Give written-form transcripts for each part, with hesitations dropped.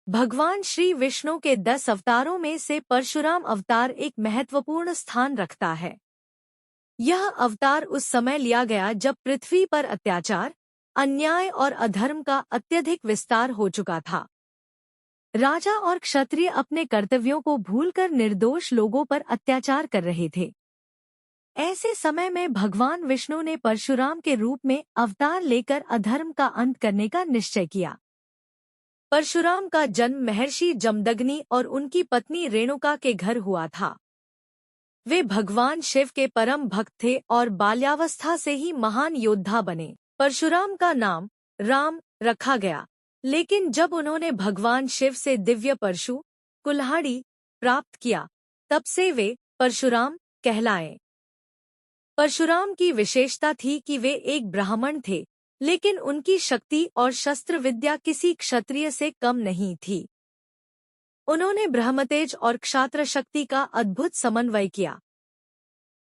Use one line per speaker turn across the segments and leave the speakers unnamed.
भगवान श्री विष्णु के 10 अवतारों में से परशुराम अवतार एक महत्वपूर्ण स्थान रखता है। यह अवतार उस समय लिया गया जब पृथ्वी पर अत्याचार, अन्याय और अधर्म का अत्यधिक विस्तार हो चुका था। राजा और क्षत्रिय अपने कर्तव्यों को भूलकर निर्दोष लोगों पर अत्याचार कर रहे थे। ऐसे समय में भगवान विष्णु ने परशुराम के रूप में अवतार लेकर अधर्म का अंत करने का निश्चय किया। परशुराम का जन्म महर्षि जमदग्नि और उनकी पत्नी रेणुका के घर हुआ था। वे भगवान शिव के परम भक्त थे और बाल्यावस्था से ही महान योद्धा बने। परशुराम का नाम राम रखा गया, लेकिन जब उन्होंने भगवान शिव से दिव्य परशु कुल्हाड़ी प्राप्त किया, तब से वे परशुराम कहलाए। परशुराम की विशेषता थी कि वे एक ब्राह्मण थे, लेकिन उनकी शक्ति और शस्त्र विद्या किसी क्षत्रिय से कम नहीं थी। उन्होंने ब्रह्मतेज और क्षात्र शक्ति का अद्भुत समन्वय किया।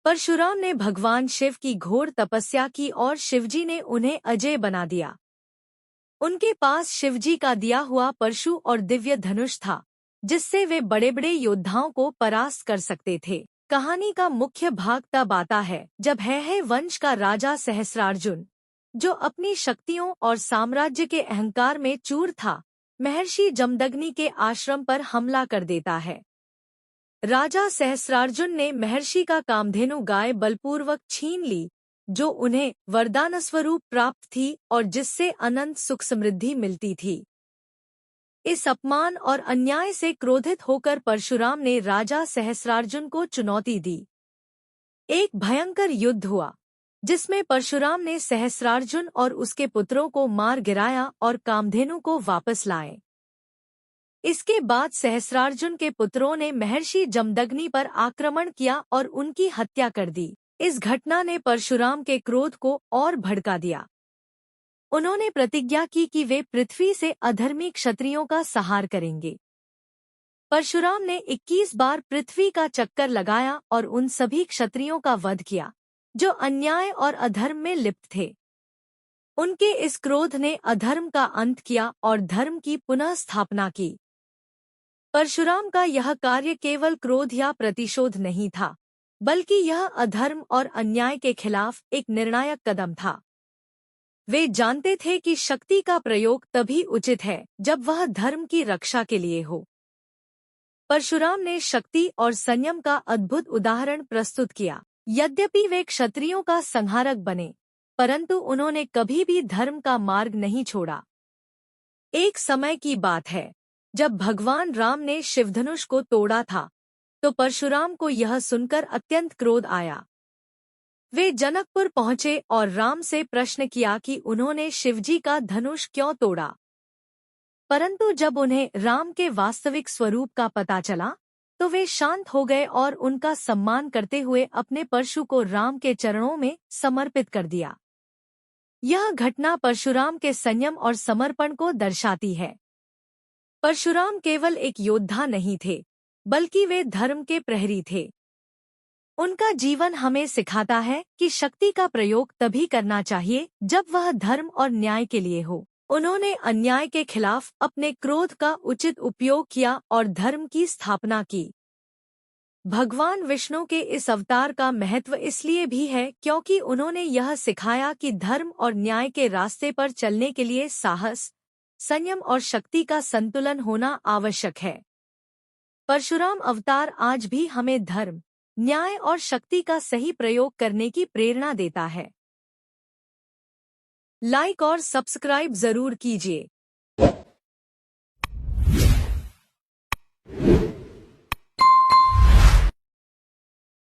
परशुराम ने भगवान शिव की घोर तपस्या की और शिवजी ने उन्हें अजेय बना दिया। उनके पास शिवजी का दिया हुआ परशु और दिव्य धनुष था, जिससे वे बड़े-बड़े योद्धाओं को परास्त कर सकते थे। कहानी का मुख्य भाग तब आता है जब है वंश का राजा सहस्रार्जुन, जो अपनी शक्तियों और साम्राज्य के अहंकार में चूर था, महर्षि जमदग्नि के आश्रम पर हमला कर देता है। राजा सहस्रार्जुन ने महर्षि का कामधेनु गाय बलपूर्वक छीन ली, जो उन्हें वरदान स्वरूप प्राप्त थी और जिससे अनंत सुख समृद्धि मिलती थी। इस अपमान और अन्याय से क्रोधित होकर परशुराम ने राजा सहस्रार्जुन को चुनौती दी। एक भयंकर युद्ध हुआ, जिसमें परशुराम ने सहस्रार्जुन और उसके पुत्रों को मार गिराया और कामधेनु को वापस लाए। इसके बाद सहस्रार्जुन के पुत्रों ने महर्षि जमदग्नि पर आक्रमण किया और उनकी हत्या कर दी। इस घटना ने परशुराम के क्रोध को और भड़का दिया। उन्होंने प्रतिज्ञा की कि वे पृथ्वी से अधर्मी क्षत्रियों का संहार करेंगे। परशुराम ने 21 बार पृथ्वी का चक्कर लगाया और उन सभी क्षत्रियों का वध किया, जो अन्याय और अधर्म में लिप्त थे। उनके इस क्रोध ने अधर्म का अंत किया और धर्म की पुनः स्थापना की। परशुराम का यह कार्य केवल क्रोध या प्रतिशोध नहीं था, बल्कि यह अधर्म और अन्याय के खिलाफ एक निर्णायक कदम था। वे जानते थे कि शक्ति का प्रयोग तभी उचित है जब वह धर्म की रक्षा के लिए हो। परशुराम ने शक्ति और संयम का अद्भुत उदाहरण प्रस्तुत किया। यद्यपि वे क्षत्रियों का संहारक बने, परंतु उन्होंने कभी भी धर्म का मार्ग नहीं छोड़ा। एक समय की बात है, जब भगवान राम ने शिवधनुष को तोड़ा था, तो परशुराम को यह सुनकर अत्यंत क्रोध आया। वे जनकपुर पहुंचे और राम से प्रश्न किया कि उन्होंने शिवजी का धनुष क्यों तोड़ा। परंतु जब उन्हें राम के वास्तविक स्वरूप का पता चला, तो वे शांत हो गए और उनका सम्मान करते हुए अपने परशु को राम के चरणों में समर्पित कर दिया। यह घटना परशुराम के संयम और समर्पण को दर्शाती है। परशुराम केवल एक योद्धा नहीं थे, बल्कि वे धर्म के प्रहरी थे। उनका जीवन हमें सिखाता है कि शक्ति का प्रयोग तभी करना चाहिए जब वह धर्म और न्याय के लिए हो। उन्होंने अन्याय के खिलाफ अपने क्रोध का उचित उपयोग किया और धर्म की स्थापना की। भगवान विष्णु के इस अवतार का महत्व इसलिए भी है क्योंकि उन्होंने यह सिखाया कि धर्म और न्याय के रास्ते पर चलने के लिए साहस, संयम और शक्ति का संतुलन होना आवश्यक है। परशुराम अवतार आज भी हमें धर्म, न्याय और शक्ति का सही प्रयोग करने की प्रेरणा देता है। लाइक और सब्सक्राइब जरूर कीजिए।